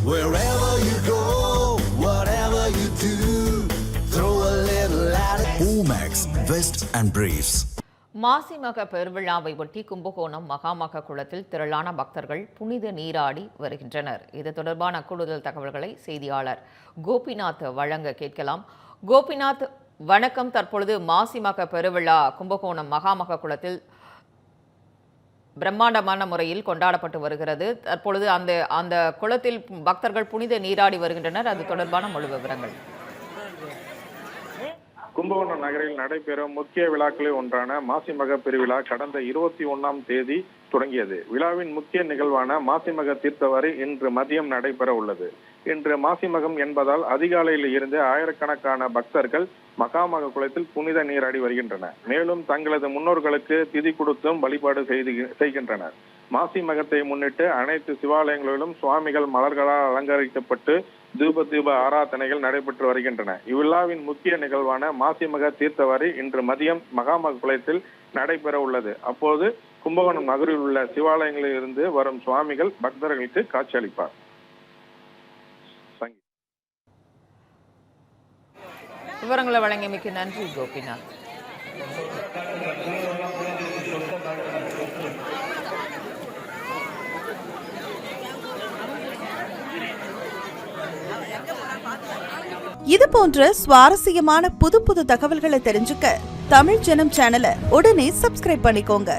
Wherever you go, whatever you do, throw a little at it. Omax, Vest and Briefs. மாசிமக பெருவிழாவை ஒட்டி கும்பகோணம் மகாமக குளத்தில் திரளான பக்தர்கள் புனித நீராடி வருகின்றனர். இது தொடர்பான கூடுதல் தகவல்களை செய்தியாளர் கோபிநாத் வழங்க கேட்கலாம். கோபிநாத், வணக்கம். தற்பொழுது மாசிமக பெருவிழா கும்பகோணம் மகாமக குளத்தில் பிரம்மாண்டமான முறையில் கொண்டாடப்பட்டு வருகிறது. தற்பொழுது அந்த குளத்தில் பக்தர்கள் புனித நீராடி வருகின்றனர். அது தொடர்பான முழு விவரங்கள். கும்பகோணம் நகரில் நடைபெறும் முக்கிய விழாக்களில் ஒன்றான மாசிமக பெருவிழா கடந்த 21ஆம் தேதி தொடங்கியது. விழாவின் முக்கிய நிகழ்வான மாசிமக தீர்த்தவாரி இன்று மதியம் நடைபெற உள்ளது. இன்று மாசிமகம் என்பதால் அதிகாலையில் இருந்து ஆயிரக்கணக்கான பக்தர்கள் மகாமக குளத்தில் புனித நீராடி வருகின்றனர். மேலும் தங்களது முன்னோர்களுக்கு திதி கொடுத்தும் வழிபாடு செய்கின்றனர். மாசி மகத்தை முன்னிட்டு அனைத்து சிவாலயங்களிலும் சுவாமிகள் மலர்களால் அலங்கரிக்கப்பட்டு தீப ஆராதனைகள் நடைபெற்று வருகின்றன. இவ்விழாவின் முக்கிய நிகழ்வான மாசிமக தீர்த்தவாரி இன்று மதியம் மகாமக குளத்தில் நடைபெற உள்ளது. அப்போது கும்பகோணம் நகரில் உள்ள சிவாலயங்களில் இருந்து வரும் சுவாமிகள் பக்தர்களுக்கு காட்சியளிப்பார். விவரங்களை வழங்கியமைக்கு நன்றி கோபிநாத். இது போன்ற சுவாரஸ்யமான புது தகவல்களை தெரிஞ்சுக்க தமிழ் ஜனம் சேனலை உடனே சப்ஸ்கிரைப் பண்ணிக்கோங்க.